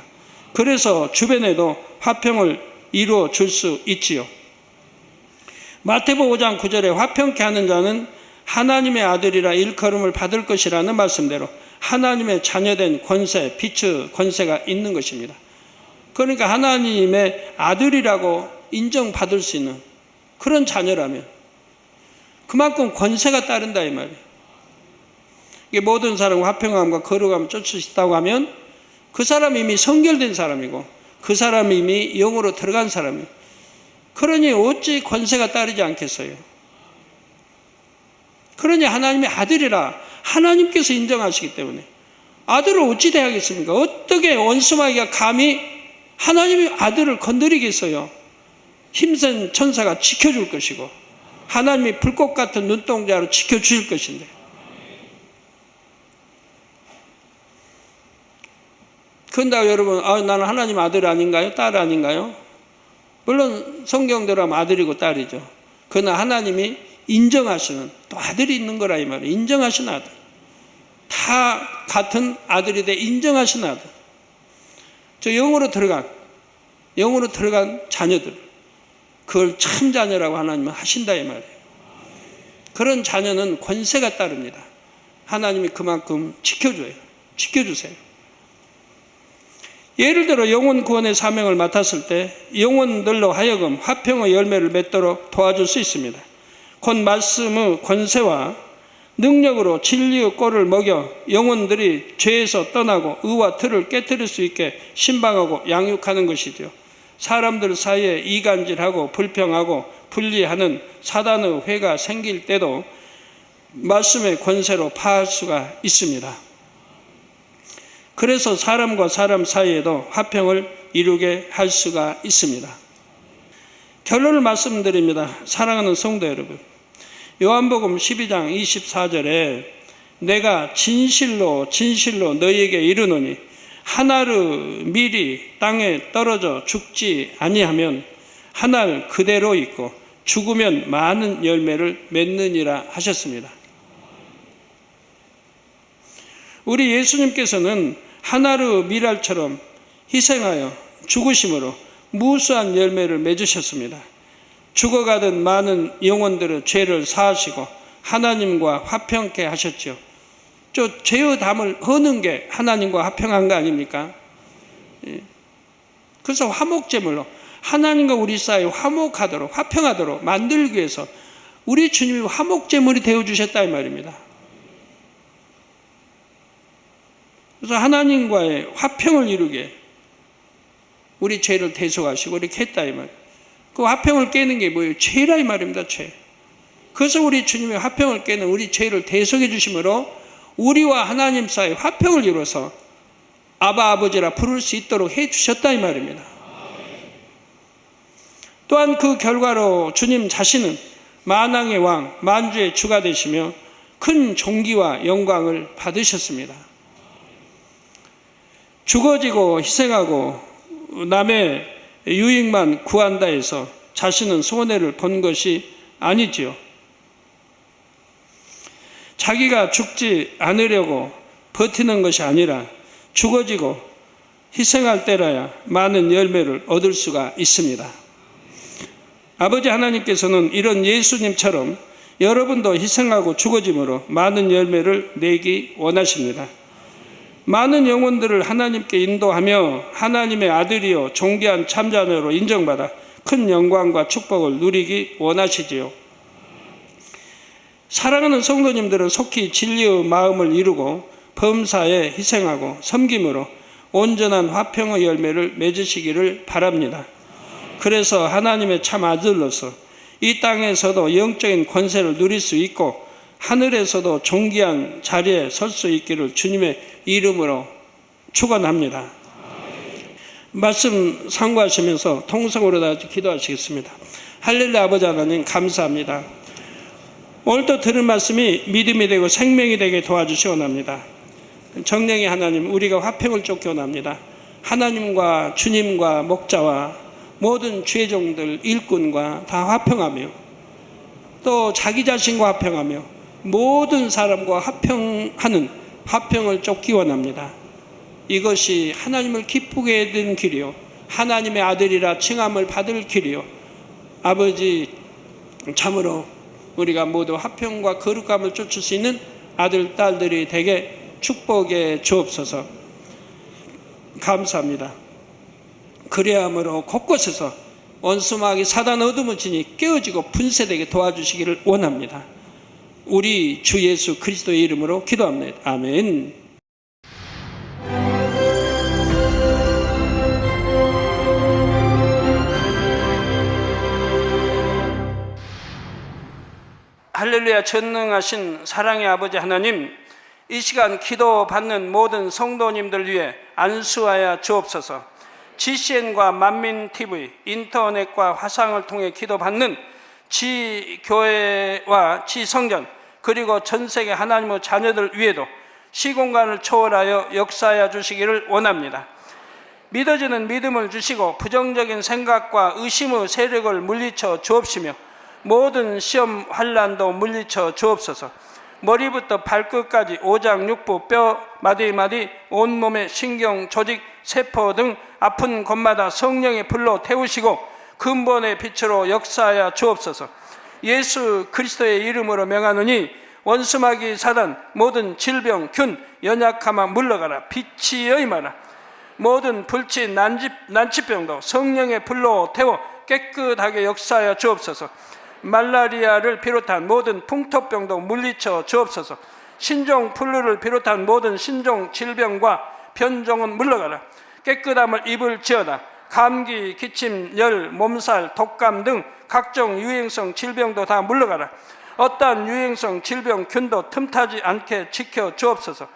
[SPEAKER 3] 그래서 주변에도 화평을 이루어 줄 수 있지요. 마태복음 5장 9절에 화평케 하는 자는 하나님의 아들이라 일컬음을 받을 것이라는 말씀대로 하나님의 자녀된 권세, 빛의 권세가 있는 것입니다. 그러니까 하나님의 아들이라고 인정받을 수 있는 그런 자녀라면 그만큼 권세가 따른다 이 말이에요. 이게 모든 사람과 화평함과 거룩함을 쫓을 수 있다고 하면 그 사람이 이미 성결된 사람이고 그 사람이 이미 영으로 들어간 사람이에요. 그러니 어찌 권세가 따르지 않겠어요? 그러니 하나님의 아들이라 하나님께서 인정하시기 때문에 아들을 어찌 대하겠습니까? 어떻게 원수마귀가 감히 하나님의 아들을 건드리겠어요? 힘센 천사가 지켜줄 것이고 하나님이 불꽃 같은 눈동자로 지켜주실 것인데 그런다고 여러분 나는 하나님 아들 아닌가요? 딸 아닌가요? 물론 성경대로 하면 아들이고 딸이죠. 그러나 하나님이 인정하시는 또 아들이 있는 거라 이 말이에요. 인정하신 아들. 다 같은 아들이 돼 인정하신 아들. 저 영으로 들어간 자녀들. 그걸 참 자녀라고 하나님은 하신다 이 말이에요. 그런 자녀는 권세가 따릅니다. 하나님이 그만큼 지켜주세요. 예를 들어 영혼 구원의 사명을 맡았을 때 영혼들로 하여금 화평의 열매를 맺도록 도와줄 수 있습니다. 곧 말씀의 권세와 능력으로 진리의 꼴을 먹여 영혼들이 죄에서 떠나고 의와 틀을 깨뜨릴 수 있게 신방하고 양육하는 것이죠. 사람들 사이에 이간질하고 불평하고 분리하는 사단의 회가 생길 때도 말씀의 권세로 파할 수가 있습니다. 그래서 사람과 사람 사이에도 화평을 이루게 할 수가 있습니다. 결론을 말씀드립니다. 사랑하는 성도 여러분, 요한복음 12장 24절에 내가 진실로 너희에게 이르노니 한 알의 밀이 땅에 떨어져 죽지 아니하면 한 알 그대로 있고 죽으면 많은 열매를 맺느니라 하셨습니다. 우리 예수님께서는 한 알의 밀알처럼 희생하여 죽으심으로 무수한 열매를 맺으셨습니다. 죽어가던 많은 영혼들의 죄를 사하시고 하나님과 화평케 하셨죠. 저 죄의 담을 허는 게 하나님과 화평한 거 아닙니까? 그래서 화목제물로 하나님과 우리 사이 화목하도록 화평하도록 만들기 위해서 우리 주님이 화목제물이 되어주셨다 이 말입니다. 그래서 하나님과의 화평을 이루게 우리 죄를 대속하시고 이렇게 했다 이 말. 그 화평을 깨는 게 뭐예요? 죄라 이 말입니다. 죄. 그래서 우리 주님의 화평을 깨는 우리 죄를 대속해 주심으로 우리와 하나님 사이 화평을 이루어서 아바 아버지라 부를 수 있도록 해 주셨다 이 말입니다. 또한 그 결과로 주님 자신은 만왕의 왕, 만주의 주가 되시며 큰 존귀와 영광을 받으셨습니다. 죽어지고 희생하고 남의 유익만 구한다 해서 자신은 손해를 본 것이 아니지요. 자기가 죽지 않으려고 버티는 것이 아니라 죽어지고 희생할 때라야 많은 열매를 얻을 수가 있습니다. 아버지 하나님께서는 이런 예수님처럼 여러분도 희생하고 죽어짐으로 많은 열매를 내기 원하십니다. 많은 영혼들을 하나님께 인도하며 하나님의 아들이요 존귀한 참자녀로 인정받아 큰 영광과 축복을 누리기 원하시지요. 사랑하는 성도님들은 속히 진리의 마음을 이루고 범사에 희생하고 섬김으로 온전한 화평의 열매를 맺으시기를 바랍니다. 그래서 하나님의 참 아들로서 이 땅에서도 영적인 권세를 누릴 수 있고 하늘에서도 존귀한 자리에 설 수 있기를 주님의 이름으로 축원합니다. 말씀 상고하시면서 통성으로 다 기도하시겠습니다. 할렐루야. 아버지 하나님 감사합니다. 오늘도 들은 말씀이 믿음이 되고 생명이 되게 도와주시 원합니다. 정령의 하나님, 우리가 화평을 쫓기 원합니다. 하나님과 주님과 목자와 모든 죄종들 일꾼과 다 화평하며 또 자기 자신과 화평하며 모든 사람과 화평하는 화평을 쫓기 원합니다. 이것이 하나님을 기쁘게 된 길이요 하나님의 아들이라 칭함을 받을 길이요 아버지 참으로 우리가 모두 화평과 거룩함을 쫓을 수 있는 아들 딸들이 되게 축복해 주옵소서. 감사합니다. 그래야므로 곳곳에서 원수마귀 사단 어둠의 진이 깨어지고 분쇄되게 도와주시기를 원합니다. 우리 주 예수 그리스도의 이름으로 기도합니다. 아멘. 할렐루야. 전능하신 사랑의 아버지 하나님, 이 시간 기도받는 모든 성도님들 위해 안수하여 주옵소서. GCN과 만민TV, 인터넷과 화상을 통해 기도받는 지교회와 지성전 그리고 전세계 하나님의 자녀들 위에도 시공간을 초월하여 역사하여 주시기를 원합니다. 믿어지는 믿음을 주시고 부정적인 생각과 의심의 세력을 물리쳐 주옵시며 모든 시험 환난도 물리쳐 주옵소서. 머리부터 발끝까지 오장육부 뼈 마디마디 온몸의 신경 조직 세포 등 아픈 곳마다 성령의 불로 태우시고 근본의 빛으로 역사하여 주옵소서. 예수 그리스도의 이름으로 명하노니 원수마귀 사단 모든 질병 균 연약함아 물러가라. 빛이여 임하라. 모든 불치 난치병도 성령의 불로 태워 깨끗하게 역사하여 주옵소서. 말라리아를 비롯한 모든 풍토병도 물리쳐 주옵소서. 신종 플루를 비롯한 모든 신종 질병과 변종은 물러가라. 깨끗함을 입을지어다. 감기, 기침, 열, 몸살, 독감 등 각종 유행성 질병도 다 물러가라. 어떠한 유행성 질병 균도 틈타지 않게 지켜 주옵소서.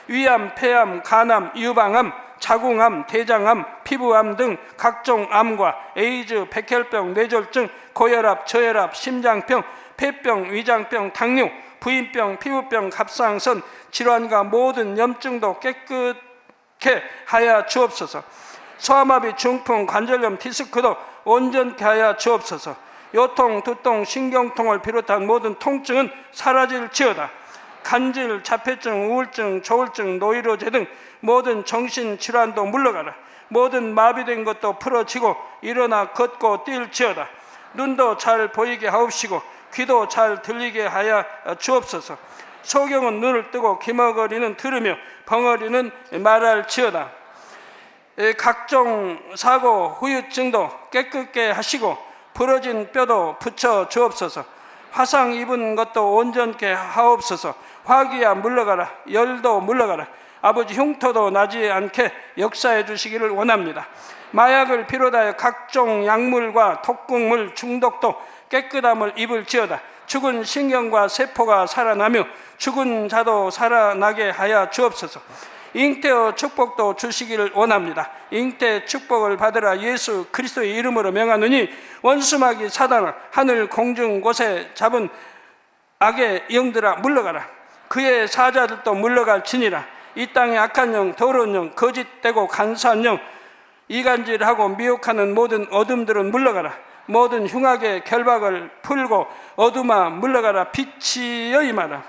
[SPEAKER 3] 위암, 폐암, 간암, 유방암, 자궁암, 대장암, 피부암 등 각종 암과 에이즈, 백혈병, 뇌졸중, 고혈압, 저혈압, 심장병, 폐병, 위장병, 당뇨, 부인병, 피부병, 갑상선 질환과 모든 염증도 깨끗게 하여 주옵소서. 소아마비, 중풍, 관절염, 디스크도 온전케 하여 주옵소서. 요통, 두통, 신경통을 비롯한 모든 통증은 사라질지어다. 간질, 자폐증, 우울증, 조울증, 노이로제 등 모든 정신질환도 물러가라. 모든 마비된 것도 풀어지고 일어나 걷고 뛸지어다. 눈도 잘 보이게 하옵시고 귀도 잘 들리게 하여 주옵소서. 소경은 눈을 뜨고 기머거리는 들으며 벙어리는 말할지어다. 각종 사고, 후유증도 깨끗게 하시고 부러진 뼈도 붙여 주옵소서. 화상 입은 것도 온전케 하옵소서. 화기야 물러가라. 열도 물러가라. 아버지 흉터도 나지 않게 역사해 주시기를 원합니다. 마약을 비롯하여 각종 약물과 독극물 중독도 깨끗함을 입을지어다. 죽은 신경과 세포가 살아나며 죽은 자도 살아나게 하여 주옵소서. 잉태의 축복도 주시기를 원합니다. 잉태 축복을 받으라. 예수 그리스도의 이름으로 명하노니 원수마귀 사단을 하늘 공중 곳에 잡은 악의 영들아 물러가라. 그의 사자들도 물러갈지니라. 이 땅의 악한 영, 더러운 영, 거짓되고 간사한 영, 이간질하고 미혹하는 모든 어둠들은 물러가라. 모든 흉악의 결박을 풀고 어둠아 물러가라. 빛이여 임하라.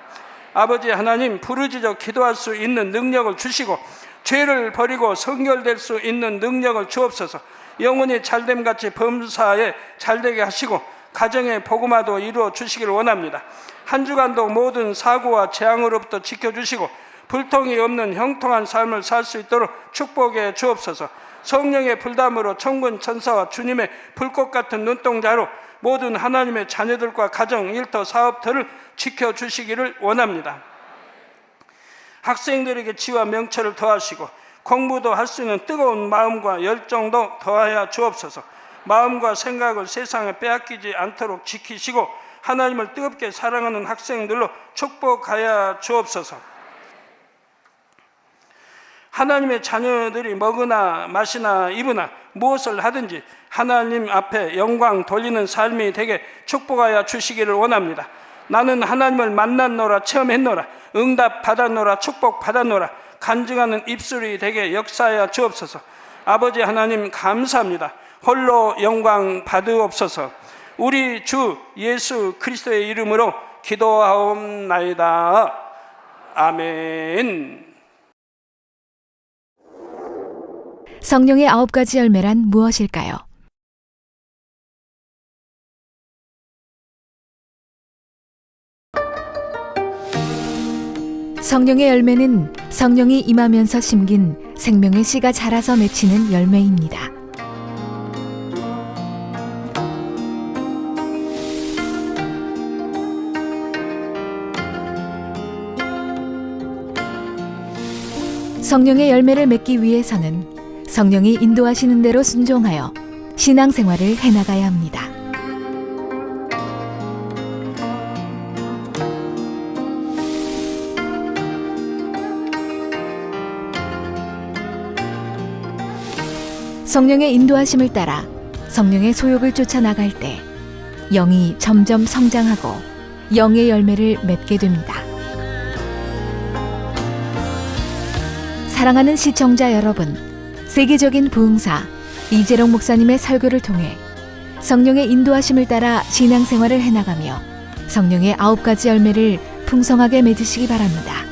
[SPEAKER 3] 아버지 하나님, 부르짖어 기도할 수 있는 능력을 주시고 죄를 버리고 성결될 수 있는 능력을 주옵소서. 영혼이 잘됨같이 범사에 잘되게 하시고 가정의 복음화도 이루어 주시기를 원합니다. 한 주간도 모든 사고와 재앙으로부터 지켜주시고 불통이 없는 형통한 삶을 살 수 있도록 축복해 주옵소서. 성령의 불담으로 천군 천사와 주님의 불꽃 같은 눈동자로 모든 하나님의 자녀들과 가정, 일터, 사업터를 지켜주시기를 원합니다. 학생들에게 지와 명철을 더하시고 공부도 할 수 있는 뜨거운 마음과 열정도 더하여 주옵소서. 마음과 생각을 세상에 빼앗기지 않도록 지키시고 하나님을 뜨겁게 사랑하는 학생들로 축복하여 주옵소서. 하나님의 자녀들이 먹으나 마시나 입으나 무엇을 하든지 하나님 앞에 영광 돌리는 삶이 되게 축복하여 주시기를 원합니다. 나는 하나님을 만났노라, 체험했노라, 응답 받았노라, 축복 받았노라, 간증하는 입술이 되게 역사하여 주옵소서. 아버지 하나님 감사합니다. 홀로 영광 받으옵소서. 우리 주 예수 그리스도의 이름으로 기도하옵나이다. 아멘.
[SPEAKER 1] 성령의 9가지 열매란 무엇일까요? 성령의 열매는 성령이 임하면서 심긴 생명의 씨가 자라서 맺히는 열매입니다. 성령의 열매를 맺기 위해서는 성령이 인도하시는 대로 순종하여 신앙생활을 해나가야 합니다. 성령의 인도하심을 따라 성령의 소욕을 쫓아 나갈 때 영이 점점 성장하고 영의 열매를 맺게 됩니다. 사랑하는 시청자 여러분, 세계적인 부흥사 이재롱 목사님의 설교를 통해 성령의 인도하심을 따라 신앙생활을 해나가며 성령의 9가지 열매를 풍성하게 맺으시기 바랍니다.